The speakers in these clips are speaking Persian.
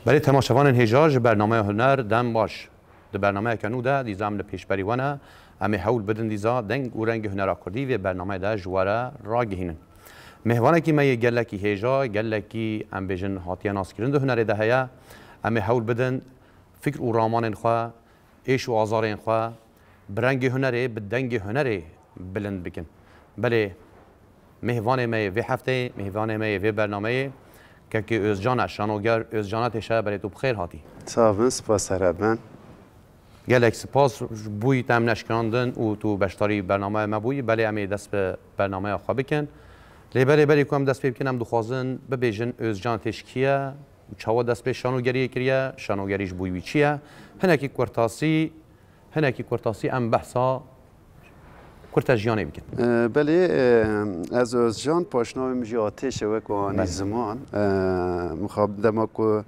برای تماشاوان هجاج برنامه هنر دم باش ده برنامه کنو ده دیزام لپیش بریوانه امی حول بدن دیزا دنگ و رنگ هنر کردی و برنامه ده جواره را گهینن مهوانه کی می گلکی هجا گلکی ام بیژن هاتیا ناسکرین ده هنر ده هیا امی حول بدن فکر و رامان خوا ایش و آزار خوا برنگ هنره بدنگ هنره بلند بکن بله مهوانه می و هفته مهوانه می و برنامه که özcan شانوگر özcan'a teşekkür برای تو بخیر هاتی. سپاس سپاس هربن. گلک سپاس بوی تام نشکاندن و تو بشتاری برنامه ما بوی بله امی دست به برنامه خواب بکن. لیبری بری کم دست بکنم دخوازن ببیجن özcan تشکیه چهوا دست به شانوگری کریه شانوگریش بوی چیه هنکی کورتاسی ام بحثا کورتاژیانه بکن. بله از özcan پاشنام میشه آتش و کوانی زمان مخاب دماکو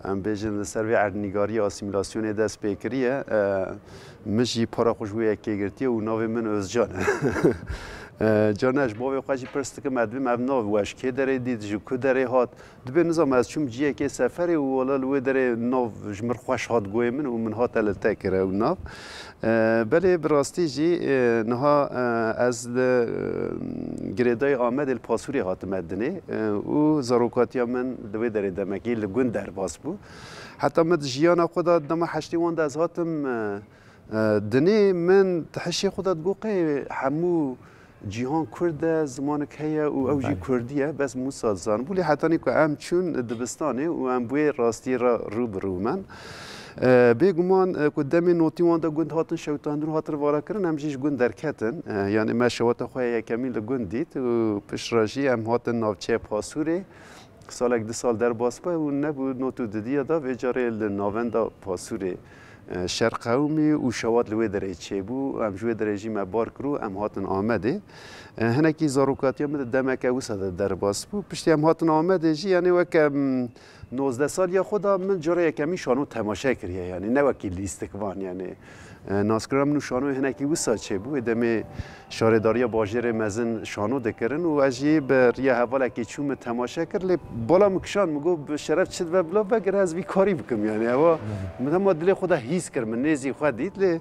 ام بیژن سروی اردنگاری آسیمیلاسیون دست بکریه میشه پارا خوشبوی که گرتیه و ناو من özcan جانش باوی خواهی پرست که مدوی مبنا وش که داره دید جو که داره هات دبی نظام از چون جیه که سفری و ولال و داره ناو جمر خوش هات گوی من و من هات الته کره و ناو بله براستی جی نها از گریدای آمد الپاسوری هات مدنه و زاروکاتیا من دوی داره دمکی لگون در باس بو حتی مد جیانا خدا دم حشتی واند از هاتم دنی من تحشی خدا گوقه همو جیهان کرد زمان که او اوجی کردیه بس موساد زان بولی حتی نیکو ام چون دبستانه و ام بوی راستی را رو برو من بگمان کدام نوتی واندا گند هاتن شوتان دون هاتر وارا کردن همجیش گند درکتن یعنی ما شوات خواه کمیل گند دید و پشراجی ام هاتن ناوچه پاسوره سالک دو سال در باسپا و نبود نوتو ددیه دا و جاره ناوندا پاسوره شرق قومی و شوات لوی درای چه بو ام جوی درجی ما بار کرو ام هاتن آمده هنکی زاروکاتی هم دمک اوساد در باس بو پشتی ام هاتن آمده جی یعنی وکم 19 سال یا خدا من جاره کمی شانو تماشا کریه یعنی نه وکی لیستکوان یعنی ناسکرام نو شانو هنکی اوساد چه بو دم شارداری باجر مزن شانو دکرن و اجی بر یه حواله که چوم تماشا کرد لی بالا مکشان مگو به شرف چد و بلا بگر از وی کاری بکم یعنی اوا مدام دل خدا هیس کرد من نزی خود دید لی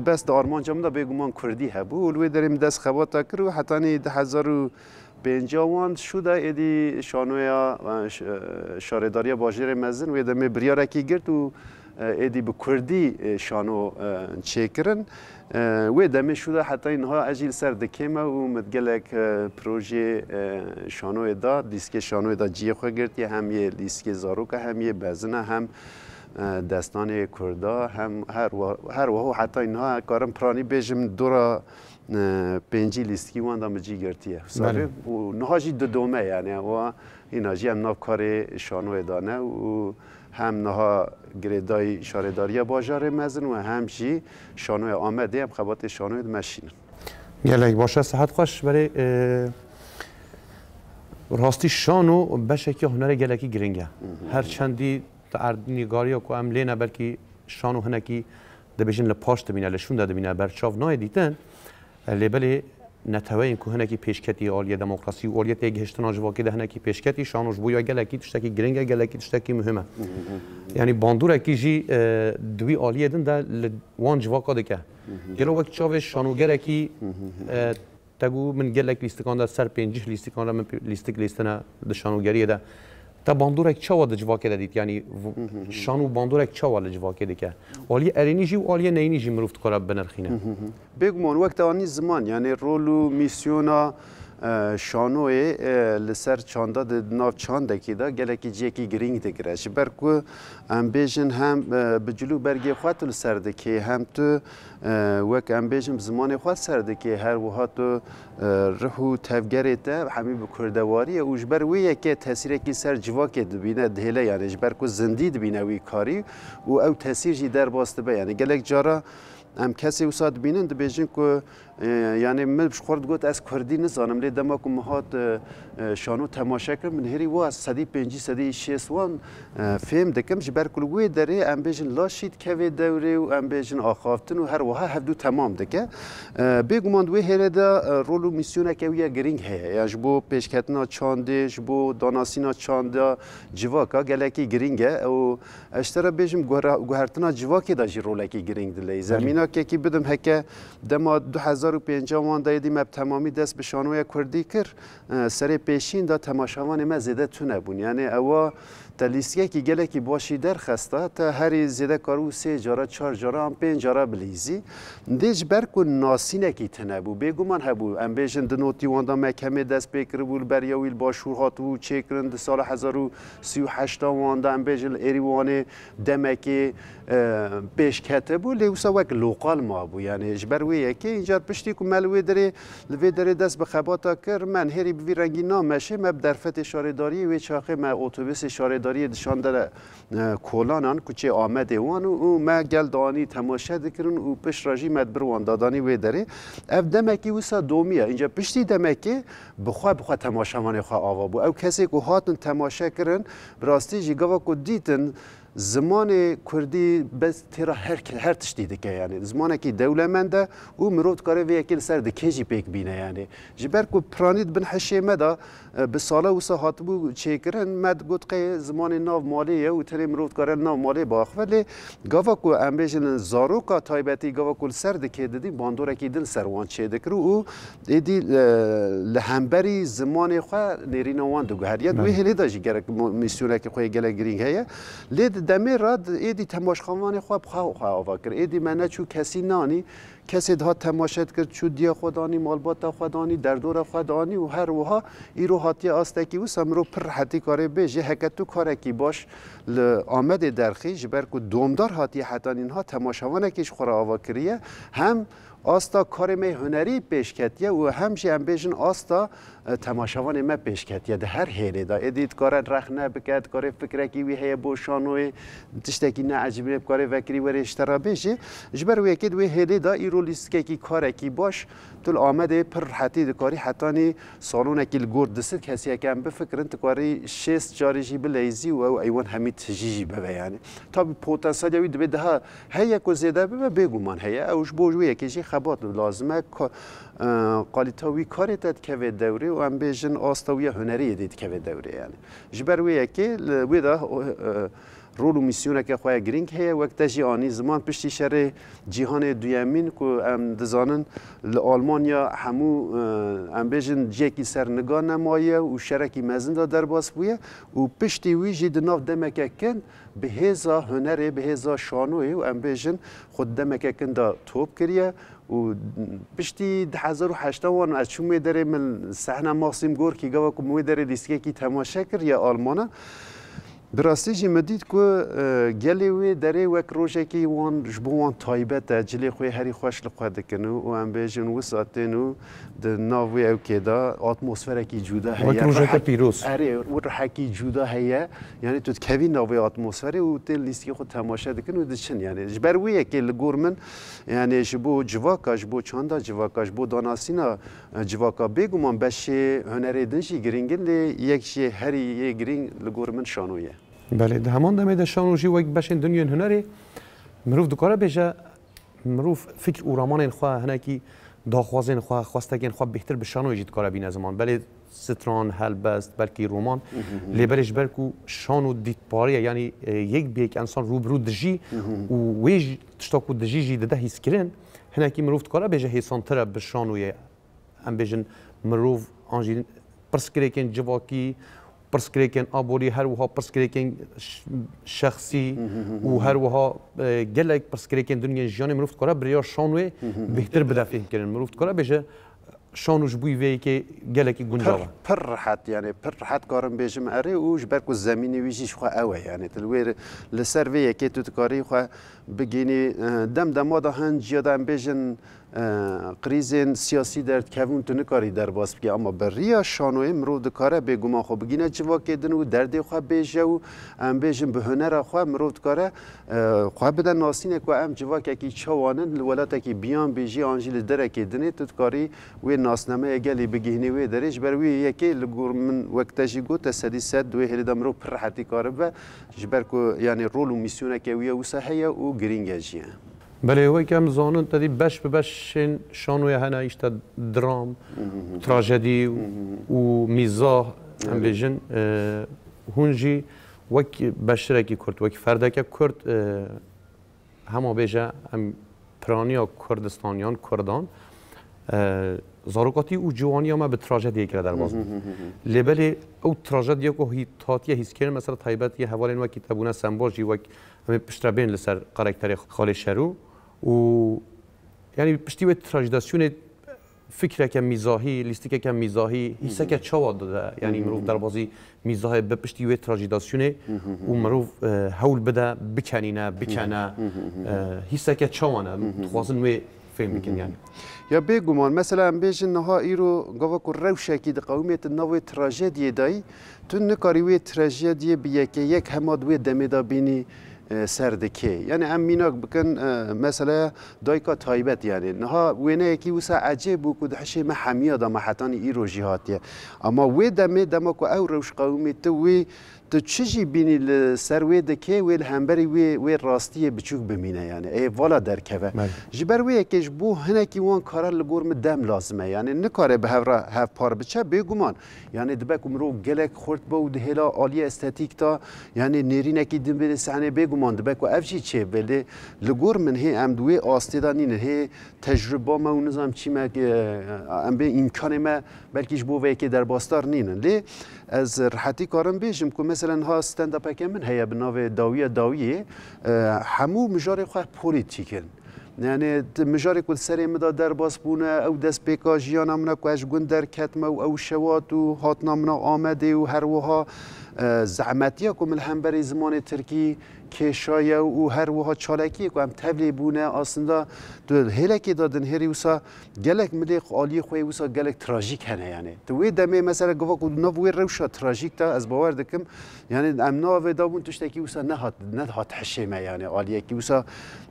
بس دارمان جام دا بگمان کردی هبو ولوی دریم دست خواتا کرد حتی نی 2050 شده ایدی شانویا شارداری باجر مزن و دم بریاره کی گرد و ایدی به کردی شانو چیکرن و دم شده حتی اینها اجیل سر دکمه و متگلک پروژه شانو دا دیسک شانو دا جیه خو گرتی هم یه دیسک زاروک هم یه بزنه هم دستان کردا هم هر و حتی اینها کارم پرانی بیجم دورا پنجی لیستی وان دام جی گرتیه ساله و نهاجی دومه یعنی و ایناجی هم ناف کار شانو دانه و هم نها گریدای شارداری باجار مزن و همچی شانوی آمده هم خبات شانوی ماشین. گلک باشه صحت خوش برای راستی شانو بشه هنر گلکی گرینگه هر چندی اردنگاری کو ام لینا بلکی شانو هنکی دبیجن لپاش دبینه لشون دبینه برچاو نای دیتن لیبلی نتوین که هنکی پیشکتی عالیه دموکراسی و عالیه تیگهشتن آجواکی ده هنکی پیشکتی شانوش بویا گلکی تشتکی گرینگه گلکی تشتکی مهمه یعنی باندور کی جی دوی عالیه دن ده وان جواکا دکه گلو وقت چاوش شانوگر کی تگو من گلک لیستکان ده سر پنجش لیستکان من لیستک لیستنا ده شانوگریه ده تا باندورک چه واد جواکه دادید یعنی شانو باندورک چه واد جواکه دیگه عالی ارینیجی و عالی نینیجی مروفت کراب بنرخینه بگمان وقت آنی زمان یعنی رولو میسیونا شانوی لسر چاندا ناو چانده کی دا گلکی جیکی گرینگ دکرش برکو ام بیژن هم بجلو برگی خاطر لسر دکی هم تو وقت ام بیژن زمان خاطر سر دکی هر وقت رهو تفگریت همی بکردواری اوج بر وی که تاثیر کی سر جواک دبینه دهله یعنی برکو زندی دبینه وی کاری و او تاثیر جی در باسته به یعنی گلک جارا ام کسی وساد بینند بیژن که یعنی من بشخورد گفت از کردی نزانم لی دما که مهات شانو تماشا کرد من هری واس صدی پنجی صدی شیست وان فهم دکم جبر کلوی داره ام بیشن لاشید که دوره و ام بیشن آخافتن و هر وها هفدو تمام دکه بگمان دوی هره دا رولو میسیونه که ویا گرینگ هه یا جبو پیشکتنا چانده جبو داناسینا چانده جواکا گلکی گرینگه و اشترا بیشم گوهرتنا جواکی دا جی رولکی گرینگ دلی زمینا که کی بدم هکه دما 2050 وان دایدی مب تمامی دست به شانوی کردی کر سر پیشین دا تماشاوان ما زیده تو نبون یعنی اوا تلیسیه که گله کی باشی درخسته تا هری زیده کارو 3 جارا 4 جارا هم 5 جارا بلیزی دیج برکو ناسینه کی تنبو بگومان هبو ام بیشن دنوتی واندا محکمه دست بکر بول بریاویل باشور هاتو چکرند سال 1038 واندا ام بیشن ایریوان دمکی پیش کته بو لیوسا وک لوکال ما بو یعنی جبرویه که اینجا پشتی کو ملوی داره دست به خباتا کر من هری بی رنگی نامشه مب درفت اشاره داری و چاخه ما اتوبوس اشاره داری دشان در کولانان کوچه آمده وان و ما گل دانی تماشا دکرن و پش راجی مد بروان دادانی و داره اف دمکی وسا دومیه اینجا پشتی دمکی بخوا تماشاوان خوا آوا بو او کسی که هاتن تماشا کرن براستی جیگاوا کو دیتن زمان کردی بس ترا هر تشتی دکه یعنی زمانی که دولتمنده او مرود کاره و یکیل سر دکیجی پیک بینه یعنی جبر کو پرانید بن حشه مدا به ساله و ساعت بو چیکرن مد گوت قی زمان ناو مالیه و تری مرود کاره ناو مالی باخ ولی گاوا کو امبیشن زاروکا تایبتی گاوا کل سر دکی دادی باندوره کی دل سروان چه دکرو او ایدی لهمبری زمان خو نرینوان دو هریت و هلی داشی گرک میسیونه که خوی گله گرینگ هه لید دمی راد ایدی تماشاوان خواب خواه کرد ایدی منه چو کسی نانی کسی ده تماشات کرد چو دیا خودانی مالبات خودانی در دور خودانی و هر وها ایرو هاتی آستکی و سمرو پر حتی کاره بیش هکتو کاره کی باش آمده درخی جبر کو دومدار هاتی حتی اینها تماشاوانه کش خورا آوا کریه هم آستا کار می هنری پیش کتیه و همچی هم بیشن آستا تماشاوان ما پیش کتیه ده هر هیله دا ادیت کار رخ نبکد کار فکر کی وی هی بوشانوی تشتکی نه عجیبه کار وکری و اشترا بشه جبر و یکی وی هیله دا ایرو لیست کی کار کی باش طول آمده پر حتی دکاری حتی نی سالون کی الگورد دست کسی کم بفکرن تکاری 6 جاریجی بلیزی و ایوان همی تجیجی به یعنی تا پتانسیل وی دبی ده هی کو زیاده به بگو من هی اوش بوجوی یکی خبات لازمه قالیتاوی کارت که و دوره و ام بیشن آستاوی هنری دید که و دوره یعنی جبرویه که ویدا رول و میسیونه که خواه گرینگ هیه وقت جی آنی زمان پشتی شر جهان دویمین که ام دزانن لآلمانیا همو ام بیشن جیکی سر نگاه نمایه و شرکی مزنده در باز بویه و پشتی وی جی دناف دمکه کن به هزا هنره به هزا شانوی و ام بیشن خود دمکه کن دا توب کریه و پشتی 2008 وان از چون میداره من صحنه ماکسیم گور کی گوا کو میداره لیستی کی تماشا کر یا آلمانه براستی جی مدید که گلیوی داره وک روزی که وان جبوان تایبت جلی خوی هری خوش لقاده کنو و ام بیشن وساتنو د ناوی او کدا اتمسفر کی جودا هیا وک روزی که پیروز اره و رحکی جودا هیا یعنی تو کوی ناوی اتمسفر و تل لیستی خود تماشا دکنو دشن یعنی جبروی که لگورمن یعنی جبو جواکا جبو چاندا جواکا جبو داناسینا جواکا بگومان بشه هنری دنشی گرینگل یک شی هری یک گرینگ لگورمن شانویه بله ده همان دمه ده شانوجی وقت باشن دنیا هنری مروف دکاره بیشه مروف فکر اورامان این خواه هنکی داخوازین خواه خواستگین خواه بهتر به شانوجی دکاره بینه زمان بله ستران هلبست بلکی رومان لیبرش برکو شانو دیت پاریه یعنی یک بیک انسان روبرو دجی و ویج تشتاکو دجی جی ده هیس کرن هنکی مروف دکاره بیشه هیسان تره به شانوی ام بیشن مروف آنجی پرسکریکن جواکی پرسکریکن آبوری هر وها پرسکریکن شخصی و هر وها گلک پرسکریکن دنیا جهان مروفت کاره بریا شانوی بهتر بدافع کردن مروفت کاره بشه شانوش بوی وی که گلکی گنجاوه پر راحت یعنی پر راحت کارم بیشم اره اوش برکو زمینی ویجیش خو اوه یعنی تلویر لسر وی که تو کاری خو بگینی دم دمادا هنج یادم بیشن قریزین سیاسی درد کهون تو نکاری در باز بگی اما بریا شانوی مرو دکاره بگومان خو بگینه جوا کدن و درد خو بیجه و ام بیجن به هنر خو مرو دکاره خو بدن ناسینه که ام جوا که کی چوانن ولات کی بیان بیجی آنجیل در کدنه تو دکاری و ناسنامه اگلی بگینی و درش بروی یکی لگور من وقتشی گوت سدیست و هلیدم رو پر حتی کاره و جبر کو یعنی رول و میسیونه که ویا وسهیا و گرینگجیه بله هو کم زانون تدی بش به بش شانوی هنایش تا درام تراژدی و میزاه هم بیشن هنجی وک بشرکی کرد وک فردک کرد همه بیشه هم پرانیا کردستانیان کردان زاروکاتی و جوانی ما به تراژدی کرد در باز لبلی او تراژدی کو هی تاتیه هیچ مثلا تایبت یه حوالین وکی تبونه سمبوجی وک همه پشتربین لسر کاراکتر خالی شرو و یعنی پشتی و تراژداسیون فکر که میزاهی لیستی که میزاهی حسه که چواد داده یعنی مروف در بازی میزاه به پشتی و تراژداسیون و مروف حول بده بکنینه بکنه حسه که چوانه خوازن و فیلم میکن یعنی یا بگمان مثلا بیشتر نهایی رو گفت که روشکی د قومیت نوع تراژدی دایی تو نکاری و تراژدی بیه که یک هماد و دمیدا بینی سردکی یعنی ام میناک بکن مثلا دایکا تایبت یعنی نها وینه یکی وسا عجیب و کد حشی ما حمیه دام حتانی ایرو جهاتیه اما و دم کو او روش قومیت وی تو چیزی بینی سر وی دکی وی همبری وی راستی بچوک بمینه یعنی ای والا در کفه جبر وی یکیش بو هنکی وان کار لگورم دم لازمه یعنی نکاره به هف پار بچه بگمان یعنی دبک مرو گلک خورد با و دهلا عالی استاتیک تا یعنی نیرینکی دم به صحنه بگمان دبک و افجی چه ولی لگور من هی ام دوی آستیدانی نه هی تجربه ما و نظام چی ما ام به امکان ما بلکیش بو وی که در باستار نینن لی از راحتی کارم بیشم که مثلا ها استند اپ که من هیا به نام داویه همو مجاری خواه پولیتیکن یعنی مجاری کل سری مدا در باز بونه او دست بیکا جیان امنا که اش گون در کتم او شوات و هات نامنا آمده و هر وها زعمتیه که من هم برای زمان ترکی کشایه و هر وها چالکی که هم تبلی بونه آسنده تو هلکی دادن هری وسا گلک ملی عالی خوی وسا گلک تراژیک هنه یعنی تو وی دمه مثلا گفت که نووی روشا تراژیک تا از باور دکم یعنی ام ناو داون تشتکی وسا نهات حشمه یعنی عالیه کی وسا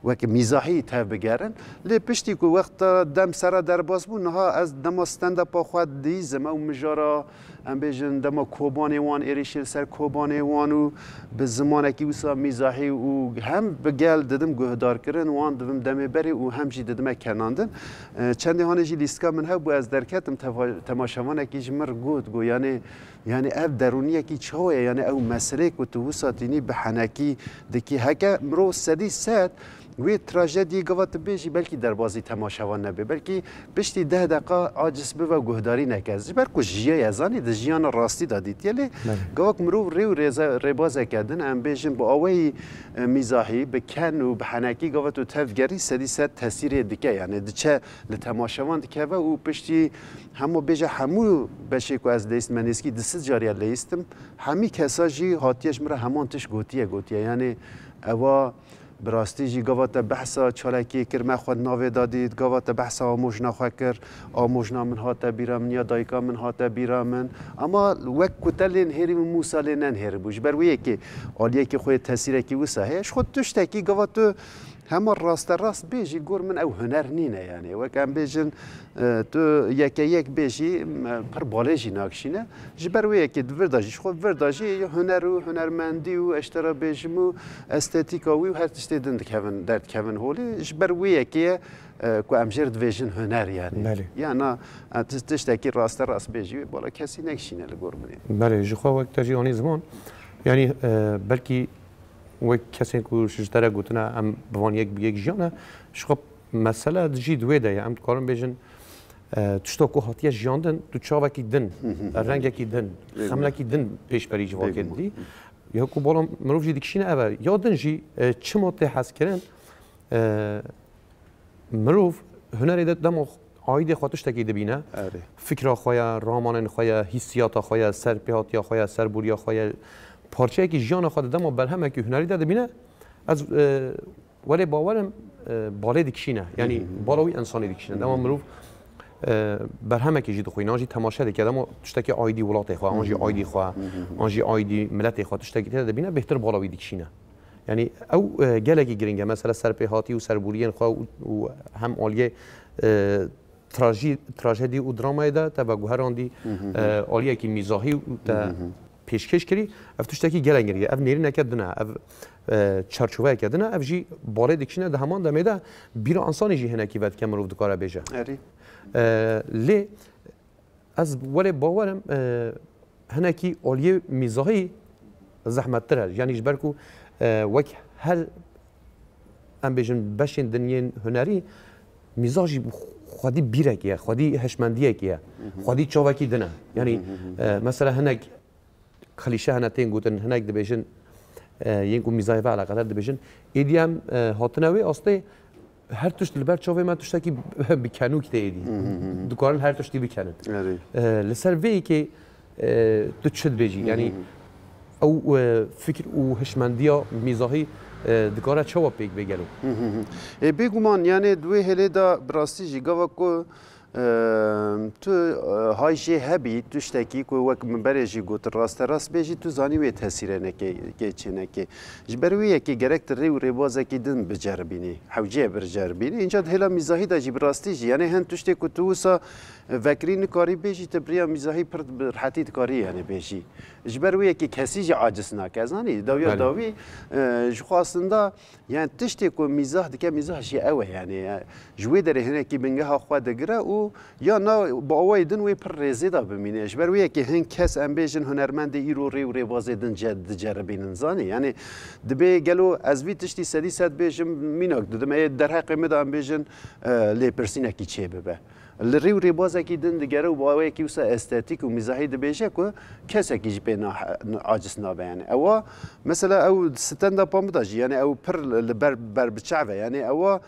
وک میزاحی تا بگرن لی پشتی که وقت دم سر در باز بون ها از دم استند با خود دیزم او مجارا ام بیشتر دم کوبانی وان ایریشل سر کوبانی وانو به زمانه کی وسا میزاحی و هم بگل دادم گهدار کردن وان دادم دم بری و هم جی دادم کناندن چندی هانجی لیسکا من ها بو از درکتم تماشاوانه کیش مر گو یعنی اف درونیه کی چوه یعنی او مسئله که تو وساتینی به حنکی دکی هکه مرو سدی سد وی تراژدی گوات بیشی بلکی در بازی تماشاوان نبی بلکی بشتی 10 دقیقه عاجز به و گهداری نکز بر کو جیه یزانی د جیان راستی دادیت یلی گوک مرو ریو ریباز کردن ام بیشن با اوی میزاحی به کن و به حنکی گوات و تفگری سدی سد تاثیر دیگه یعنی دچه لتماشاوان دیگه و پشتی همو بیجه همو بشه که از لیست منیسکی دست جاری لیستم همی کساجی هاتیش مره همان تش گوتیه یعنی اوا براستی جی گوات بحثا چالکی کرم خود ناوی دادید گوات بحثا آموزنا خود کر آموزنا من هات بیرامن یا دایکا من هات بیرامن اما وک کتلین هری و موسالین هری بوش برویه که عالیه که خود تاثیره کی وسهش خود تشتکی گوات همه راست بیشی گور من او هنر نینه یعنی وکم بیشن تو یک بیشی پر بالشی ناکشینه جبرویه که ورداجیش خود ورداجی هنر و هنرمندی و اشترا بیشم و استتیکاوی و هر تشتی درد کهون هولی جبرویه که امجر دویژن هنر یعنی یعنی تشتکی راست بیشی بالا کسی نکشینه لگور منی بله جخوا وقت جی آنی زمان یعنی بلکی و کسی که شجره گوتنه ام بوان یک جیانه شخب مسئله جی دوی ده ام کارم بیشن تشتا که هاتیه جیاندن تو چاوه کی دن رنگ کی دن خمله کی دن پیش بری جواب کردی یا که بالا مروف جی دکشینه اول یادن جی چه ماته حس کردن مروف هنری ده دم عاید خاطرش تکی دبینه فکر خویا رامان خویا حسیات خویا سرپیات یا خویا سربوریا خویا پارچه که جان خود دم بر همه که هنری داده بینه از ولی باورم بالای دکشینه یعنی بالاوی انسانی دکشینه دما مروف بر همه کی جد خوی ناجی تماشا دکه دما تشتکی آیدی ولات خو آنجی آیدی خو آنجی آیدی ملت خو تشتکی ته دبینه بهتر بالاوی دکشینه یعنی او گلگی گرینگه مثلا سرپیهاتی و سربوریین خو و هم عالیه تراژدی و درامای ده تبع گوهراندی عالیه کی میزاهی و پیشکش کری افتشتکی گلنگریه اف نیری نکردنه اف چارچوبه کردنه اف جی بالای دکشینه ده همان دمیده بیرا انسانی جی هنکی ود که مروف دکاره بیجه لی از ولی باورم هنکی عالیه میزاهی زحمت تره یعنی جبرکو وک هر ام بیجن بشین دنیای هنری میزاجی خودی بیره کیه خودی هشمندیه کیه خودی چاوکی دنه یعنی مثلا هنک کلیشه هنتین گوتن هنک دبیجن یینکو میزای و علاقه دبیجن ایدیم هاتنوی استه هر توش دلبر چاوی من توش کی بکنو کیه ایدی دکارن هر توش دی بکنن لسر وی که تو چد بیجی یعنی او فکر او هشمندیا میزاهی دکاره چوا پیک بگلو بگومان یعنی دوی هلی دا براستی جیگاوا کو تو های جی هبی تو شتکی کو وک منبر جی گوت راست بیجی تو زانی و تاثیر نکی چه نکی جبروی کی گرکت ری و ریبازه کی دن بجربینی حوجه برجربینی اینجا هلا میزاهی دا جی براستی جی یعنی هن تو شتکو تو سا وکرین کاری بیجی تبریا میزاهی پر حتی کاری یعنی بیجی جبروی کی کسی جی عاجز نکازانی داوی خواستنده یعنی تشتی کو میزاه دکه میزاه شی اوه یعنی جوی در هنه کی بنگه ها خود دگره و یا نا با اوای دن وی پر رزیدا بمینه جبروی کی هن کس امبیجن هنرمند ایرو ری و ریوازه دن جد جربینن زانی یعنی دبی گلو از وی تشتی سدی صد بیجم میناک دم در حق مد امبیجن لی پرسینه کی چه ببه الری و ریبازه کی دن دگره و باوی کی وسا استاتیک و مزاحی دبیجه کو کسی کی جبنا عاجز نابه یعنی او مثلا او ستند پام داجی یعنی او پر بر بچعه یعنی او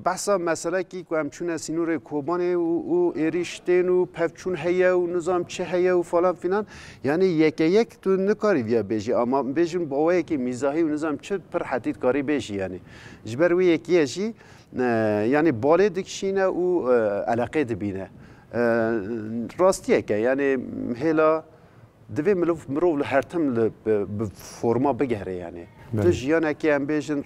بحثا مثلا کی کو هم چون سینور کوبانه و ایریشتین و پفچون هیا و نظام چه هیا و فلان فلان یعنی یک تو نکاری بیا بیجی اما بیجن باوی کی مزاحی و نظام چه پر حدید کاری بیجی یعنی جبروی یکیه جی یعنی بالا دکشینه و علاقه دبینه راستیه که یعنی هلا دوی مروف هرتم به فرما بگهره یعنی تو جیانه که هم بیشن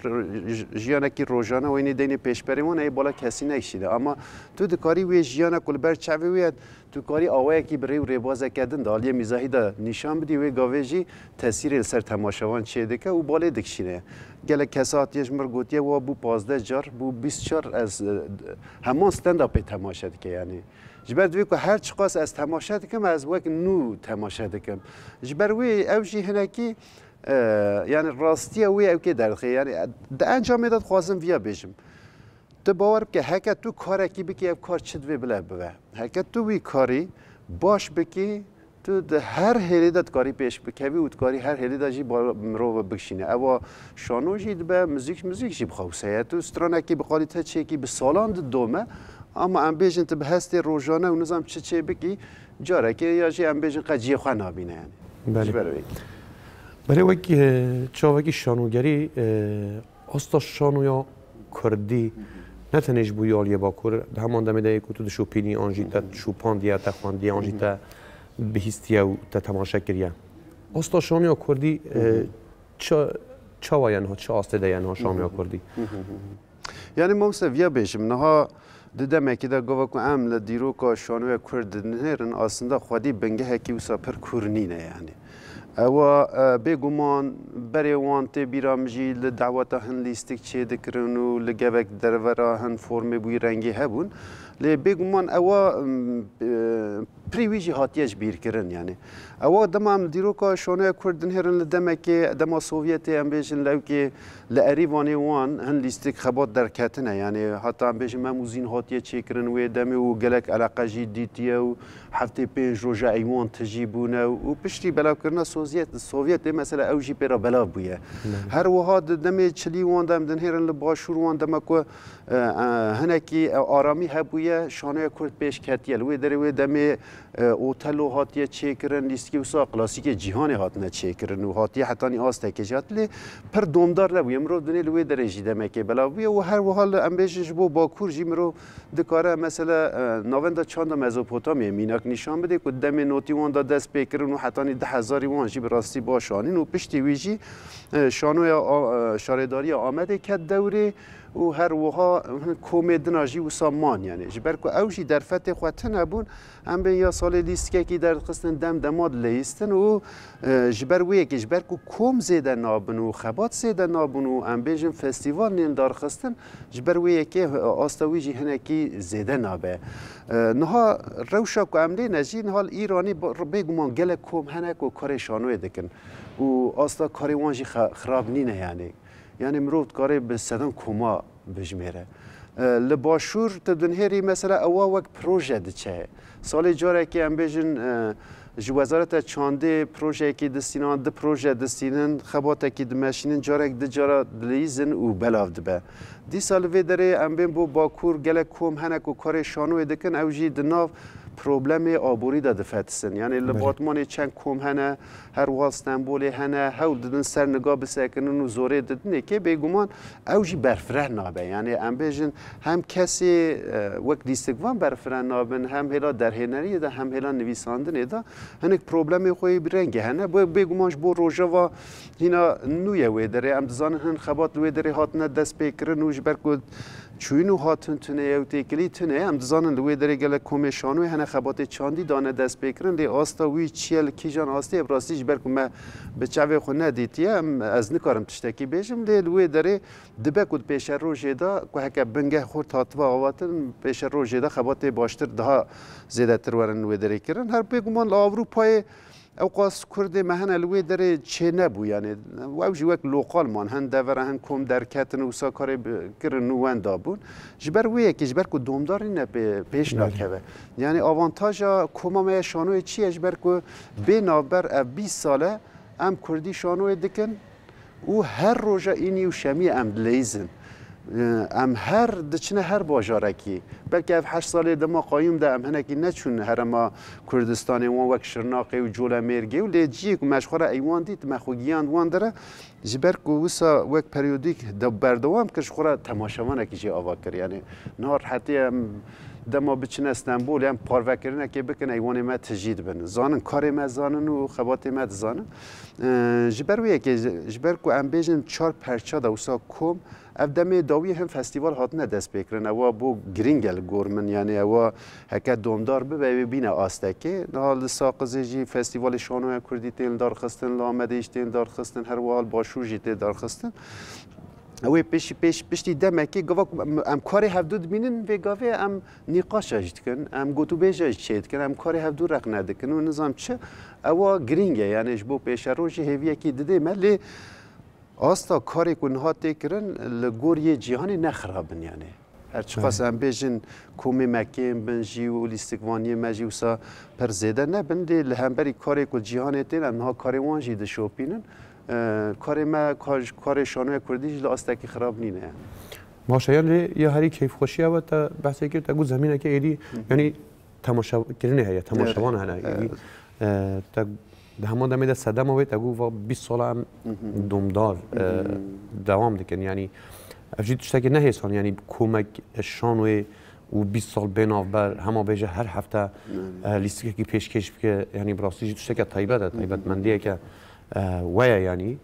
جیانه که روزانه و اینی دینی پیش بریمون ای بالا کسی نشیده اما تو دکاری وی جیانه کل بر چوی وید تو کاری آوایی که برای ریبازه کردن دالیه میزاهی دا نشان بدی وی گاویجی تاثیر سر تماشاوان چه دکه و بالا دکشینه گله کسات یش مرگوتیه و بو 15 جار بو 20 جار از همان ستند اپ تماشا دکه یعنی جبر دوی که هر چقاس از تماشا دکم از وقت نو تماشا دکم جبر وی اوجی هنکی یعنی راستی وی او که درخه یعنی انجام میداد خواستم ویا بشم تو باور که هک تو کار کی بکی اف کار چد وی بلا بوه هک تو وی کاری باش بکی تو هر هلیدت کاری پیش بکوی و کاری هر هلیدت جی رو بکشینه اوا شانو جی به موزیک جی بخواسه تو استرانه کی بقالی تا چه کی به سالان دومه اما ام بیژن تو به هست روزانه و نظام چه بکی جاره که یا جی ام بیژن قجی خو نابینه یعنی بله برای وقتی چاوکی شانوگری استا شانویا کردی نه تنش بویالیه با کر همان دمیده که تو شوپینی آنجی تا شوپاندیا تا خواندی آنجی تا بهیستیا و تا تماشا کریه استا شانویا کردی چه وایان ها چه آسته دیان ها شانویا کردی یعنی ممسه ویا بیشم نها دیدم که در گواه که ام لدیرو که شانویا کرد نهرن آسنده خودی بنگه هکی و سپر کرنینه یعنی و بگمان برای وانت بیرامجی لدعوت هن لیستک چه دکرن و لگوک درورا هن فرم بوی رنگی هبون لی بگمان اوا پریویجی هاتیش بیر کرن یعنی اوا دمام دیرو که شانه کردن هرن لدمه که دما سوویتی هم بیشن لو که لعریوانی وان هن لیستک خبات در کتنه یعنی حتی هم بیشن مموزین هاتیه چه کرن و دمی و گلک علاقه جی دیتیه و هفته 5 روزه ایوان تجیبونه و پشتی بلا کرنا سوویت مثلا اوجی پیرا بلا بویه هر وها دمی چلی وان دم دن هرن لباشور وان دم که هنکی آرامی هبویه شانه کرد پیش کتیل و دری و دمی اوتل و هاتیه چه کرن لیسکی و سا کلاسیک جهان هات نه چه کرن و هاتیه حتی نی آسته که جات لی پر دومدار نبود امروز دنیل وی درجی دمکه بلا بی و هر وحال امبیشش بو باکور جی مرو دکاره مثلا نواندا چند مزوپوتامیا میناک نشان بده که دم نوتی وان دا دست پیکرن و حتی نی 10,000 وان جی براستی باشانین و پشتی ویجی شانوی شارداری آمده که دوره و هر وها کومد ناجی و سامان یعنی جبر کو اوجی در فتح خواتن ابون ام به یا سال لیست کی در قسن دماد لیستن و جبر وی کی جبر کو کوم زیده نابن و خبات زیده نابن و ام بهجن فستیوال نین دار خستن جبر وی کی آستوی جی هنکی زیده نابه نها روشا کو املی نجین حال ایرانی بگمان گله کوم هنک و کار شانوی دکن و آستا کاری وانجی خراب نینه یعنی مرود کاری به صدام کما بجمیره لباشور تدنهری مثلا اوا وقت پروژه دچه سال جاره که ام بیشن جوازارت چانده پروژه کی دستینان د پروژه دستینن خبات کی دمشینن جاره د جاره دلیزن و بلاف دبه دی سال وی داره ام بین بو باکور گله کوم هنک و کار شانو دکن اوجی دناف پروبلم آبوری داده فتسن یعنی لباتمان چند کوم هنه هر وال استانبول هنه هول دادن سر نگاه بسکنن و زوره دادن که بگمان اوجی برفره نابه یعنی ام بیشن هم کسی وقت دیستگوان برفره نابن هم هلا در هنری ده هم هلا نویساندن ده هنک پروبلم خوی برنگه هنه بگمانش بو روژا و هینا نویه وی داره ام دزانن هن خبات وی داره هاتنه دست بکرن و جبر کد چوینو هاتن تونه او تکلی تونه ام دزانن لوی داره گله کمیشانوی هنه خبات چاندی دانه دست بکرن لی آستا وی چیل کیجان آستی ابراستی جبر که من به چاوی خود ندیتیم از نکارم تشتکی بیشم لی لوی داره دبه کد پیش روزه دا که هک بنگه خورد هاتوا آواتن پیش روزه دا خبات باشتر ده زیاده تر ورن لوی داره کرن هر بگمان اروپای اوقاس کرد مهن الوی داره چه نبو یعنی واوجی وقت لوکال مان هن دور هن کم در کتن و ساکار کرن نوان دابون جبر وی که جبر کو دومداری نه پیش نکوه یعنی آوانتاژ کمام شانوی چیه جبر کو بنابر 20 ساله ام کردی شانوی دکن و هر روزا اینی و شمی ام لیزن ام هر دچنه هر باجارکی بلکه 8 ساله دما قایم ده ام هنکی نچون هر ما کردستان و وک شرناقی و جولا مرگی و لیجی که مشخوره ایوان دید مخوگیان وان داره جبر که وسا وک پریودیک بردوام کش خوره تماشاوانه کی جی آوا کر یعنی نهار حتی دما بچنه استانبول هم پاروکرینه که بکن ایوان ما تجدید بن زانن کار ما زانن و خبات ما زانن جبر وی که جبر کو ام بیجن 4 پرچا دا وسا کوم افدم داوی هم فستیوال هاتنه دست بکرن او بو گرینگل گورمن یعنی او هک دومدار به ببینه آستکه حال ساقزجی فستیوال شانو کردی تیل دار خستن لامدیش تیل دار خستن هر وال باشور جیت دار خستن اوی پشتی دمکی گفت ام کاری هفدود بینن و گفت ام نقاش اجت کن ام گوتو بیج اجت کن ام کاری هفدود رق ندکن و نظام چه او گرینگه یعنی جبو پیش روش هیویه کی دیده ملی آستا کاری که نها تکرن لگور یه جهانی نخرابن یعنی هرچی خواست هم بیشن کومی مکیم بنجی و لیستگوانی مجی و سا پر زیده نبن دی لهمبری کاری که جهانی تین انها کاری وانجی دشوپینن کاری ما کاری شانوی کردیش لاستا که خراب نینه باشه یه هری کیف خوشی و تا بحثی که تگو زمینه که ایدی یعنی تماشا کرنه هیا تماشاوان هنه ایدی ده همان دمیده صدم اوید اگو و 20 سال هم دومدار دوام دکن یعنی افجید تشتاکی نهیسان یعنی کمک شانوی و 20 سال بیناف بر همه بیجه هر هفته لیستی که پیشکش که یعنی براستی تشتاکی طیبت مندیه که ویا یعنی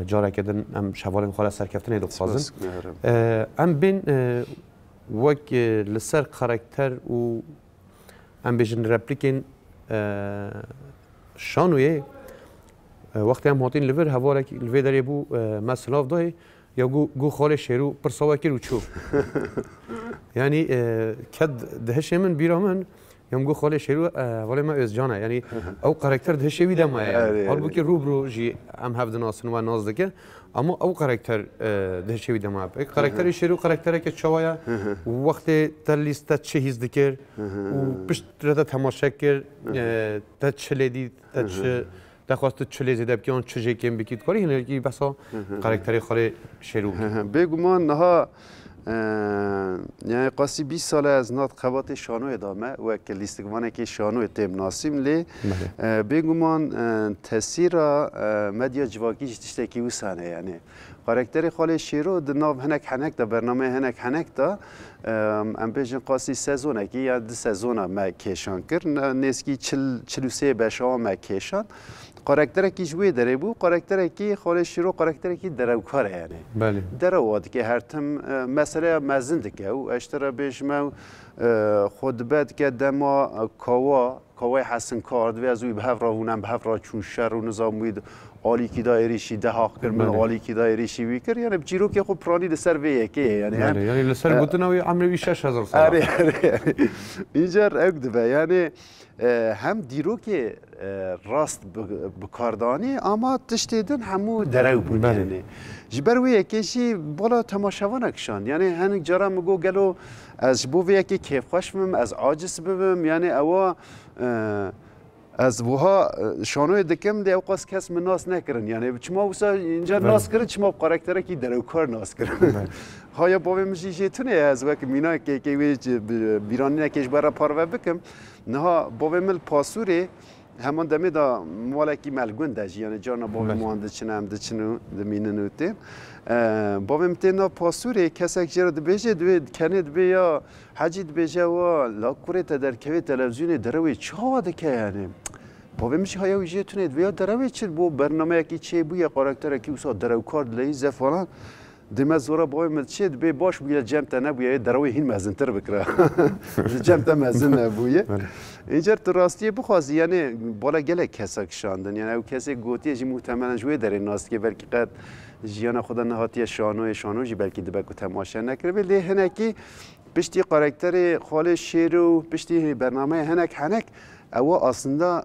جاره کردن ام شوالن خاله سرکفتن ایدو خازن ام بین وک لسر کاراکتر و ام بیجن رپلیکین شانوی وقتی هم هاتین لور هواره که لور داری بو مسلاف دای یا گو خاله شیرو پرساوه که رو چو یعنی کد دهش من بیرا من یا گو خاله شیرو ولی ما از جانه یعنی او کاراکتر دهش ویده ما حال بو که روبرو جی هم هفت ناسن و ناز دکه اما او کاراکتر دهش ویده ما کاراکتر شیرو کاراکتره که چوایا وقتی تلیست چه هیز دکر و پشت رده تماشا کر تا چلیدی تا چه دخواست چلی زده بکیان چجه کم بکید کاری هنر کی بسا کاراکتری خاله شیرو بگو ما نها یعنی قاسی 20 ساله از نات قوات شانو ادامه و که لیستگوانه که شانو تیم ناسیم لی بگومان تاثیر مدیا جواکی تشتکی و سانه یعنی کاراکتر خاله شیرو دناو هنک هنک دا برنامه هنک هنک دا ام بیشن قاسی سزونه کی یا 2 سزونه ما کشان کرد نسکی 43 بشا ما کشان کاراکتر کی جوی داره بو کاراکتر کی خاله شیرو کاراکتر کی دروکاره یعنی بله درواد که هر تم مسئله مزند که او اشترا بیشم خود بد که دما کاوای حسن کارد و از اوی به هفراونم به هفرا چون شر و نظاموید عالی کی دایریشی ده حق کرد من عالی کی دایریشی وی کرد یعنی بچیرو که خب پرانی لسر ویه که یعنی لسر گوتنوی عمروی 6000 سال آره اینجا اگدبه یعنی هم دیرو که راست بکاردانی اما تشتیدن همو درو بود یعنی جبر وی یکیشی بالا تماشاوان اکشان یعنی هنگ جرا مگو گلو از بو وی یکی کیف خوش بم از عاجز ببم یعنی اوا از وها شانوی دکم دی اوقاس کس من ناس نکرن یعنی چما وسا اینجا ناس کرد چما کاراکتر کی درو کار ناس کرد ها باوی مشی تونه از وقت مینا که بیرانی نکش برا پارو بکم نه باوی مل پاسوری همان دمی دا مالکی ملگون داشت یعنی جانا باوی مانده چنم دچنو دمینن اوته باوی متنا پاسوری کسک جرا دبیجه دوید کنید بیا حجید بیجه و لاکوره در کوی تلویزیون دروی چه که یعنی باوی میشه های ویژه تونه بیا دروی چه بو برنامه کی چه بو یا کاراکتر کی وسا درو کارد لی زفران دم زورا باوی متشد بی باش بیا جمع تنه بیا دروی هین مزنتر بکره جمع تنه مزن نبویه اینجا تو راستی بخواستی یعنی بالا گله کسک شاندن یعنی او کسی گوتی جی محتملا جوی در این ناست که بلکه قد جیان خدا نهاتی شانو جی بلکه دبکو تماشا نکره ولی هنکی پشتی کاراکتر خال شیرو پشتی برنامه هنک او اصلا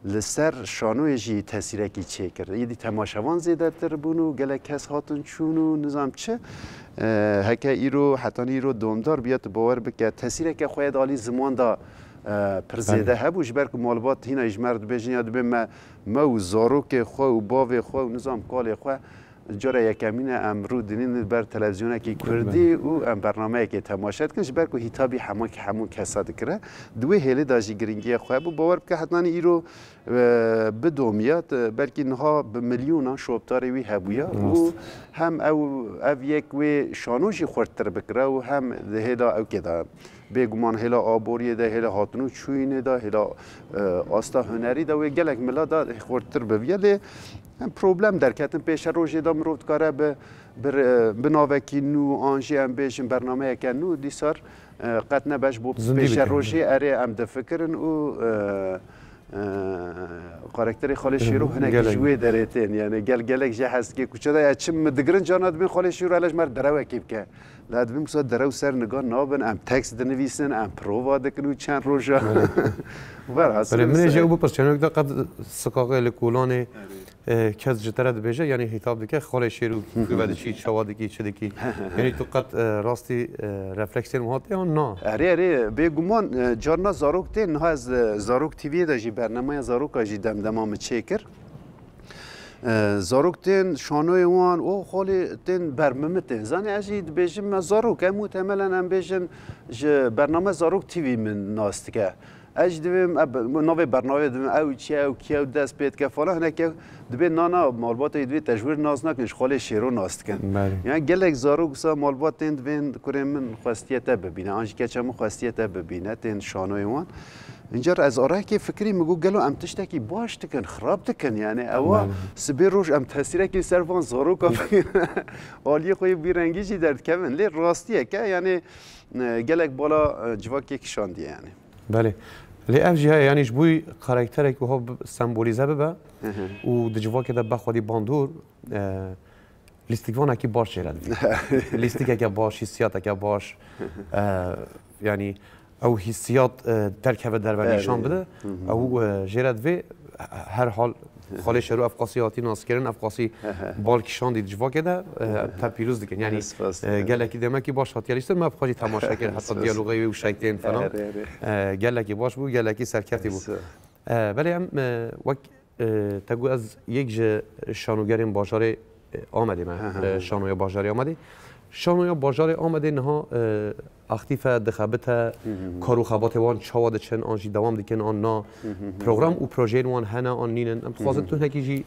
لسر شانوی جی تاثیره کی چه کرده یدی تماشاوان زیاده تر بونو گله کس هاتون چونو نظام چه هکه ایرو حتی ایرو دومدار بیاد باور بکه تاثیره که خواهد عالی زمان دا پرزیده هبوش برک مالبات هینا اجمرد بجنی یاد به ما و زاروک خواه و باو خواه و نظام کال خواه جاره یکمین امرو دینین بر تلویزیون کی کردی و ام برنامه کی تماشا کنش برکو هیتابی همون کساد کره دوی هلی داجی گرینگی خواه بو باور بکه حتما ایرو بدومیات بلکه نها به میلیون شوبتاری وی هبویا و هم او یک وی شانوشی خوردتر بکره و هم هدا او کدا بگمان هلا آبوری ده هلا هاتنو چوینه ده هلا آستا هنری ده و گلک ملا ده خوردتر بویله پروبلم در کتن پیش روزی دام روت کاره به ناوکی نو آنجی ام بیشن برنامه که نو دیسار قد نباش بود پیش روزی اره ام دفکرن و کاراکتری خاله شیرو هنگ جوی درتین یعنی گلک جه هست که کجا ده چم مدگرن جانات بین خاله شیرو علاج مر درو کیب که لازم مسا درو سر نگاه نابن ام تکست دنویسن ام پرووا دکنو چند روزا ولی من جه او بپرس چنوک ده قد سکاقه لکولانه کس جتره بیشه یعنی هیتاب دیگه خاله شیرو بعد چی شوادگی چه دیگه یعنی تو قد راستی رفلکسیر مهاته یا نه اره بگمان جارنا زاروک تی نه از زاروک تیوی داشی برنامه زاروک آجی دمام چکر زاروک تین شانوی وان او خاله تین برممته زنی آجی بیشم زاروک هم محتملا هم بیشن برنامه زاروک تیوی من ناست که اجدیم نوی برنامه دیم او چی او کی او دست بید که فلان هنگه دبی نانا مالبات ایدوی تجویر ناز نکنش خاله شیرو ناست کن یعنی گلک زارو گسا مالبات تند وین کریم من خواستیت ببینه آنچه که چمو خواستیت ببینه تند شانوی وان اینجا از آره که فکری میگو گلو ام تشتکی باش تکن خراب تکن یعنی اوا سبی روش ام تاثیره که صرفان زارو کافی عالی خوی بیرنگی جی درد کمن لی راستیه که یعنی گلک بالا جواکی کشاندی یعنی بله لی اف جی یعنی جبوی کاراکتری که ها سمبولیزه ببه و دجوا که دب خودی باندور لیستیکوان اکی باش جرد لیستیک اکی باش حسیات اکی باش یعنی او حسیات درک به در ولیشان بده او جرد و هر حال خاله شروع افقاسیاتی ناسکرین افقاسی بالکشان دید جوا که ده تا پیروز دیگه یعنی گلکی دمکی باش هاتیالیست ما افقاسی تماشا کرد حتی دیالوگی و شیطان فلان گلکی باش بود گلکی سرکفتی بود ولی هم وقت تگو از یک شانوگرین باشاره آمدیم شانوی باشاری آمدی شانویا باجار آمده نها اختیف دخابت کارو خبات وان چواد چن آنجی دوام دیکن آن نا پروگرام و پروژه وان هنا آن نینن ام خوازن تو هکیجی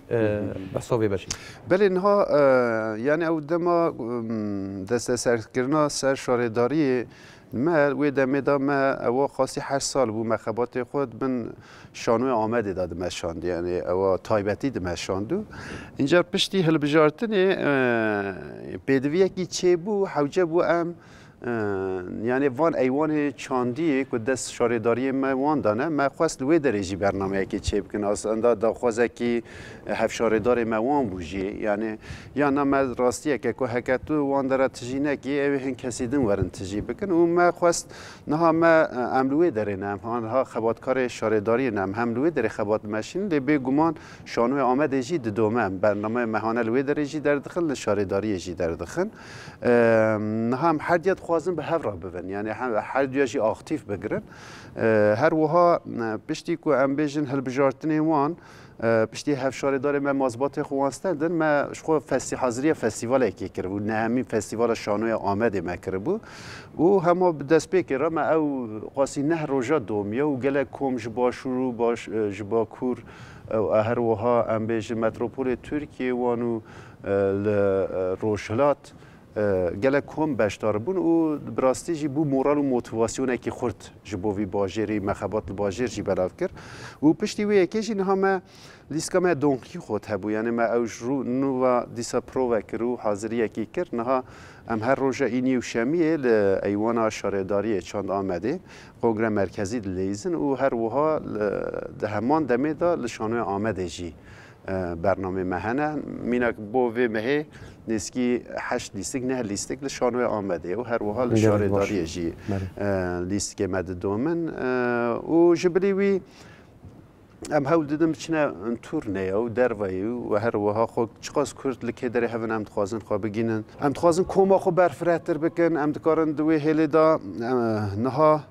بساوی بشی بله اینها یعنی او دما دست سرکرنا سر شارداری ما وی دمیدا ما او خاصی 8 سال بو مخبات خود من شانوی آمده داد مشاند یعنی او تایبتی د مشاندو اینجا پشتی هل بجارتنی بدوی کی چه بو حوجه بو ام یعنی وان ایوان چاندی که دست شارداری ما وان دانه ما خواست لوی درجی برنامه که چه بکن اصلا دا خوازه که هف شاردار ما وان بوجی یعنی یا نه ما راستیه که هکتو وان داره تجینه که اوه هن کسی دن ورن تجی بکن و ما خواست نه ما عملوی داره نم ها خباتکار شارداری نم هم لوی داره خبات ماشین لی به گمان شانوی آمده جی دومه برنامه مهانه لوی درجی در دخل شارداری جی در دخل نه هم هر خوازن به هفرا ببن یعنی هر دیاجی آختیف بگرن هر وها پشتی که ام بیجن هل بجارتنی وان پشتی هفشار داره من مازبات خوانستن دن ما شخو حاضری فستیوال اکی کرد و نهمی فستیوال شانوی آمده ما کرد بود و همه دست بکره ما او قاسی نه روژا دومیه و گله کم جبا شروع باش جبا کور هر وها ام بیجن متروپول ترکیه وانو روشلات گله کم بشتار بون و براستی جی بو مورال و موتیواسیونه که خورد جبوی باجری مخبات باجر جی بلاف کرد و پشتی وی یکیش این همه لیسکا ما دونکی خود هبو یعنی ما اوج رو نو دیسا پرو کرو حاضری یکی کرد نها ام هر روزه اینی و شمیه ایوانا شارداری چاند آمده قوگره مرکزی لیزن و هر وها ده همان دمه دا لشانه آمده جی برنامه مهنه مینک بوی مه نسکی 8 لیستک نه لیستک لشانوی آمده و هر وحال شارداری جی لیستک مد دومن و جبریوی ام هول دیدم چنه تورنه و دروی و هر وها خود چقاس کرد لکه داره هفن ام تخوازن خواه بگینن ام تخوازن کما خو برفرهتر بکن ام دکارن دوی هلی دا نها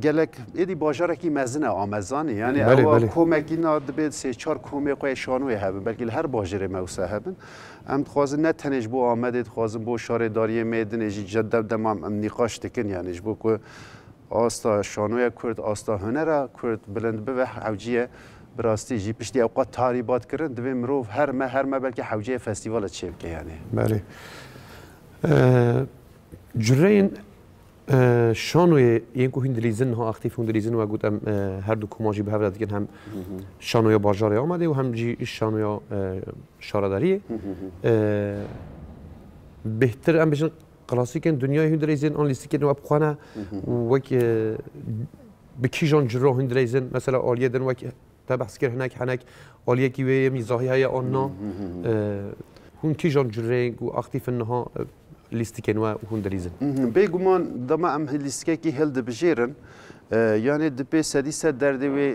گلک ایدی باجاره کی مزنه آمزانی یعنی اول کومکی ناد بید 3-4 کومه قوی شانوی هبن بلکه هر باجره موسه هبن ام خوازن نه تنش بو آمده خوازن بو شارداری میدن جی جدد دمام ام نقاش تکن یعنی بو کو آستا شانوی کرد آستا هنر کرد بلند به حوجیه براستی جی پشتی اوقات تاریبات کردن دوی مروف هر ما بلکه حوجیه فستیوال چه که یعنی بله جرین شانوی این که هندلیزن ها اختیف هندلیزن و گفتم هر دو کماجی به هفته دیگه هم شانوی باجاری آمده و هم جی شانوی شارداری بهتر ام بشن کلاسیکن دنیای هندلیزن آن لیستی که نواب خانه و که بکیجان جرا هندلیزن مثلا آلیه دن و که تبحث کرد هنک آلیه کی وی میزاهی های آنها هون کیجان جرا و اختیف انها لیستی که نوع هندلیزن بگمان دم ام لیستی که هل دبجیرن یعنی دپی سدیس درد وی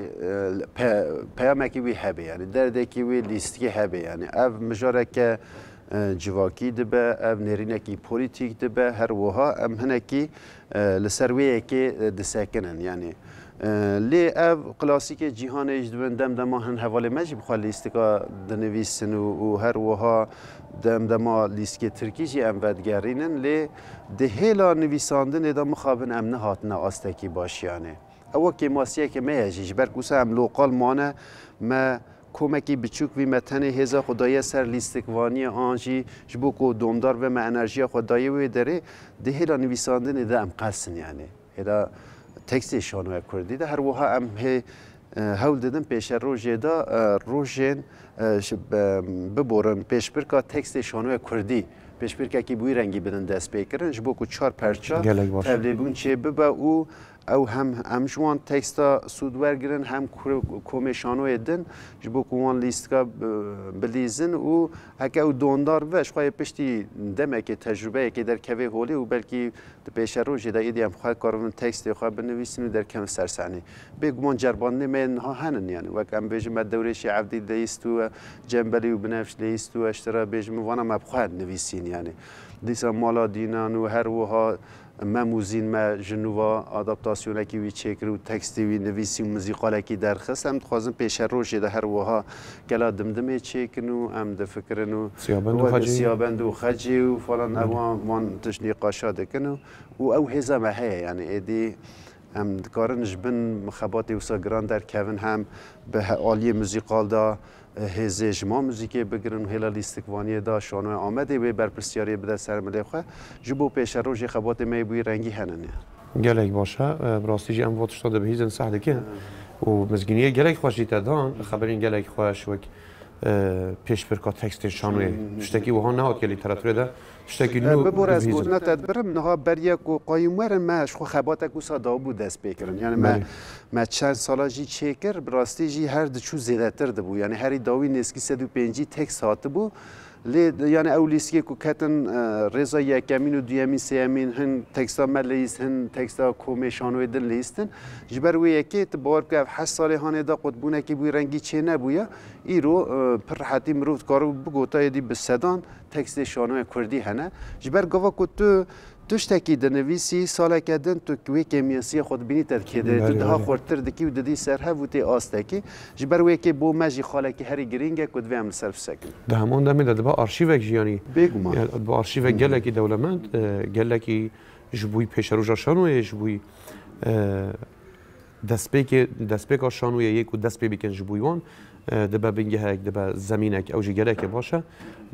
پیام کی وی هبه یعنی درد کی وی لیستی هبه یعنی اف مجاره که جواکی دبه اف نرینه کی پولیتیک دبه هر وها ام هنه کی لسرویه کی دسکنن یعنی لی اف کلاسیک جهان اجدون دم هن حواله مجب خالی لیسtika دنویسن و هر وها دم لیستی ترکیجی ام ودگرینن لی دهلا نویساندن ادام مخابن ام نهاتنا آستکی باشیانه او که ماسیه که میاجیش برکوسه ام لوقال مانه ما کمکی بچوک وی متن هزا خدای سر لیستکوانی آنجی جبو کو دومدار و ما انرژی خدای وی داره دهلا نویساندن ادام قسن یعنی ادا تکست شانوی کردی ده هر وها ام هول دیدم پیش روزه دا روزن ببرن پیش برکا تکست شانوی کردی پیش برکا کی بوی رنگی بدن دست بیکرن جبو کو 4 پرچا تبلیغون چه ببا او او هم جوان تکستا سودور گرن هم کمیشانو دن جبو کوان لیستا بلیزن و هکه او دوندار وش خواهی پشتی دمه که تجربه که در کوه هولی و بلکی پیش رو جدا ایدی هم خواهی کارون تکست خواهی بنویسن و در کم سرسانی بگمان جربانه من ها هنن یعنی وقت ام بیجم دورش عبدی لیست و جنبلی و بنفش لیست و اشترا بیجم وانا مبخواهد نویسین یعنی دیسا مالا دینان و هر وها ما موزین ما جنوا آداپتاسیون کی وی چکر و تکستی وی نویسی و موزیقال کی درخست هم خوازم پیش روش ده هر وها کلا دمدمه چکنو هم ده فکرنو سیابند و خجی و فلان اوان تشنی قاشاده کنو و او هزا ما هی یعنی ایدی هم دکارنش بن مخاباتی وسا گران در کون هم به عالی موزیقال دا هزه جما موزیکی بگرن هلا لیستکوانی دا شانو آمده و برپرسیاری بده سرمله خواه جبو پیش روش خبات می بوی رنگی هننه گلک باشه براستی جی ام واتش داده به هیزن سحده که و مزگینیه گلک خوشی تدان خبرین گلک خوش وک پیش برکا تکست شانوی شتکی وها نهاد که لیتراتوره ده شتکی نو ببور از گفتن تدبرم نها بریا کو قایمور ماش خو خبات کو صدا بود دست بکرن یعنی ما چند سالا جی چکر براستی جی هر دچو زیادتر ده بو یعنی هری داوی نسکی 105 تکست هات بو یعنی اولیسکی کو کتن رضا یکمین و دویمین سیمین هن تکستا ملیست هن تکستا کومیشانوی دل لیستن جبر و یکی تبار که 8 سال هانه دا قطبونه کی بوی رنگی چه نبویا ایرو پر حتی مروت کارو بگوتا یدی به صدان تکست شانوی کردی هنه جبر گوا کو تشتکی دنویسی سال کردن تو کوی کمیاسی خود بینی ترکیده تو ده خورتر دکی و ددی سرها و تی آستکی جبر وی که بو مجی خاله که هری گرینگه کد وی عمل صرف سکن ده همون دمی داده با آرشیوک یعنی بگو ما با آرشیوک گلکی دولمند گلکی جبوی پیش روزا شانوی جبوی دستپیک شانوی یک و دستپی بکن جبوی وان دبا بینگه هک دبا زمینک اوجی گلک باشه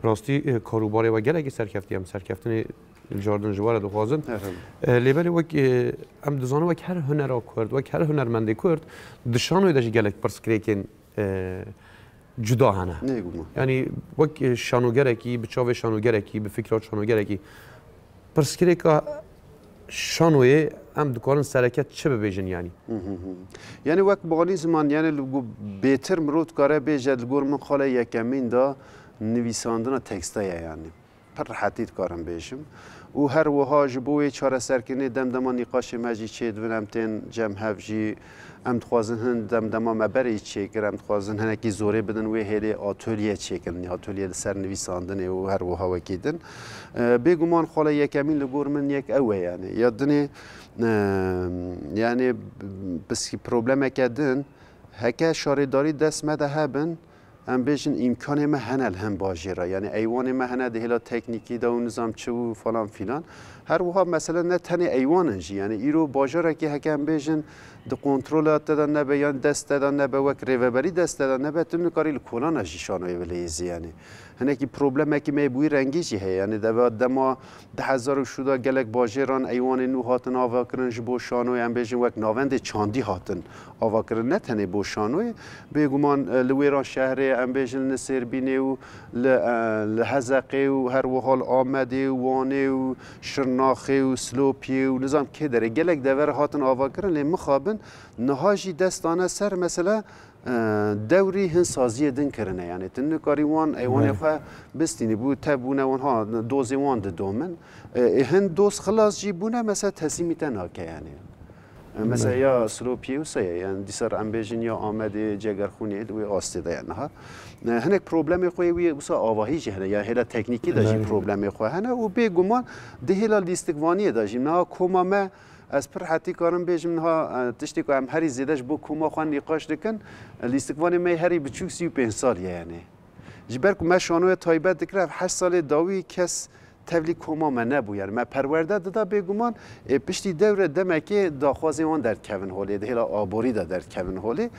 راستی کاروباری و گلکی سرکفتی هم سرکفتن جاردن جوار دو خوازن لیبری وک ام دزانه وک هر هنر کرد وک هر هنرمندی کرد دشانوی داشت گلک پرسکریکن جدا هنه یعنی وک شانوگرکی به چاو شانوگرکی به فکرات شانوگرکی پرسکریکا شانوی ام دکارن سرکت چه ببیجن یعنی وقت باقی زمان یعنی لگو بهتر مرود کاره بیجد لگور من خاله یکمین دا نویساندن تکسته یعنی پر حتیت کارم بیشم و هر وها جبوی چهار سرکنی دمدمان نقاش مجی چید ونم تن جمع هفجی ام تخوازن هن دمدمان مبری چیکر ام تخوازن هن اکی زوره بدن و هلی آتولیه چیکن آتولیه سر نویساندن و هر وها وکیدن بگمان خاله یکمین لگور من یک اوه یعنی یادنی یعنی بس پروبلم کردن هکه شارداری دست مده هبن ام بیشن امکان ما هنل هم باجره یعنی ایوان ما هنل دهلا تکنیکی دا و نظام چه و فلان فلان هر وها مثلا نه تنی ایواننجی یعنی ایرو باجره که هکم بیشن د کنترل دادن نبه یا دست دادن نبه وک ریوبری دست دادن نبه تون کاری لکولان اجیشانوی ولیزی یعنی هنکی پروبلم که می بوی رنگیجی هی یعنی دما 10,000 شده گلک باجران ایوان نو هاتن آوا کرن جبو شانوی ام بیشن وک ناوند چاندی هاتن آوا کرن نه تنی بو شانوی بگومان لویران شهر ام بیشن نسیر بینه و لحزقه و هر وحال آمده و وانه و شرناخه و سلوپی و نظام که داره گلک دور هاتن آوا کرن لی مخابن نهاجی دستانه سر مثلا دوری هن سازی دن کرنه یعنی تن کاری وان ایوان خواه بستینی بود تبونه وانها دوزی وان دومن هن دوز خلاص جیبونه مثلا تسیمی تناکه یعنی مثلا یا سلوپی و سایه یعنی دیسر امبیجن یا آمده جگرخونی دوی آسته ده یعنی ها هنک پروبلم خوی وی بسا آواهی جه نه یا هلا تکنیکی داشتی پروبلم خواه هنه و بگمان ده هلا لیستگوانی داشتیم نه کومامه از پر حتی کارم بیشم نه تشتی که هم هری زیادش با کوما خوان نقاش دکن لیستگوانی می هری بچوک 35 سال یعنی جبر که ما شانوی تایبت دکرم 8 سال داوی کس تولی کوما من نبود یعنی ما پرورده داده بگمان پشتی دور دمکی داخوازی وان در کون هولی ده هلا آبوری دا در کون هولی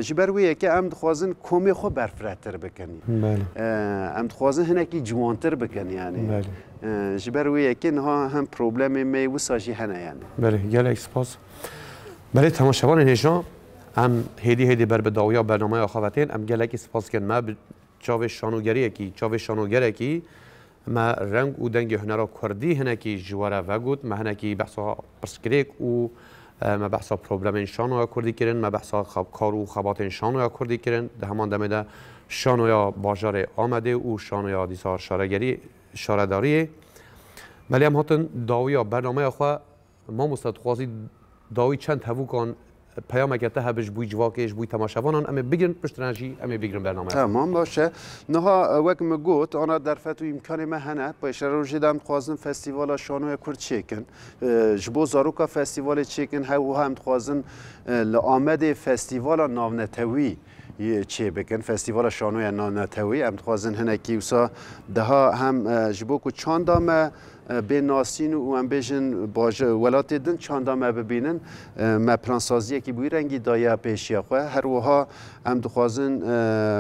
جبر ویه که ام دخوازن کومی خو برفرتر بکنی ام دخوازن هنکی جوانتر بکنی یعنی جبر ویه که نه هم پروبلم می وساجی هنه یعنی بله گلک سپاس بله تماشاوان نشان ام هدی بر بداویا برنامه آخواتین ام گلک سپاس کن ما چاو شانوگری کی ما رنگ و دنگ هنرا کردی هنکی جواره وگود ما هنکی بحثا پرسکریک و ما بحثا پروبلم شانویا کردی کرن ما بحثا کار و خبات شانویا کردی کرن ده همان دمه شانویا باجار آمده و شانویا دیسا شارداری ولی هم هاتن داویا برنامه خواه ما مستدخوازی داوی چند هفو کن پیام که هبش بوی جواکش بوی تماشاوانان اما بگیرن پشترنجی اما بگیرن برنامه تمام باشه نها وقت مگوت آن در فتو امکان مهنه باشه رو جدام خوازن فستیوال شانوی کرد چیکن جبو زاروکا فستیوال چیکن هم خوازن لآمد فستیوال ناونتوی چه بکن فستیوال شانوی ناونتوی هم خوازن هنکی وسا ده هم جبو کو چاندام به ناسین و هم بیشن باشه ولات دن چاندام ببینن ما پلانسازی کی بوی رنگی دایا پیشیا خو هر وها هم دخوازن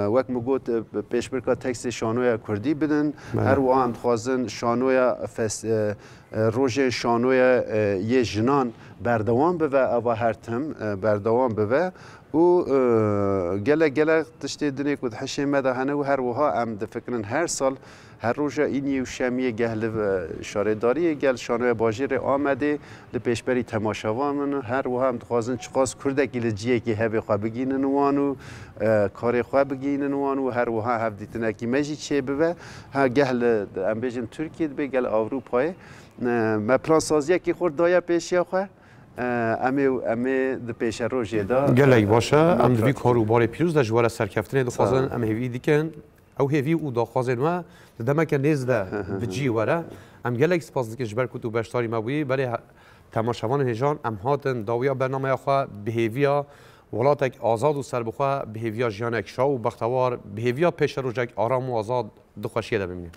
وقت مگوت پیش برکا تکست شانوی کردی بدن هر وها هم دخوازن شانوی روز شانوی یه جنان بردوام به و هر تم بردوام به و گله تشتی دنیا کود حشی مدهنه و هر وها هم دفکرن هر سال هر روز این یوشمی گهل شارداری گل شانوی باجر آمده لپیشبری تماشاوان هر وها هم خوازن چقاس کرده گل جیه که هبه خواه بگینن وانو کار خواه بگینن وانو هر وها هفدیتنه کی مجی چه به ها گهل ام بیشن ترکیه به گل اروپای ما پلان سازی کی خورد دایا پیشیا خواه امی د پیش روزی دا گلای باشه ام دوی کارو بار پیروز در جوار سرکفتنه دخوازن ام هیوی دیکن او هیوی او دخوازن و دمه که نیز ده بجی وره ام گلای سپاس دیگه جبر کتو بشتاری مبوی برای تماشاوان هجان ام هاتن داویا برنامه خواه به هیویا ولاتک آزاد و سربخواه به هیویا جیانک شاو و بختوار به هیویا پیش روزک آرام و آزاد دخوشیه ده ببینید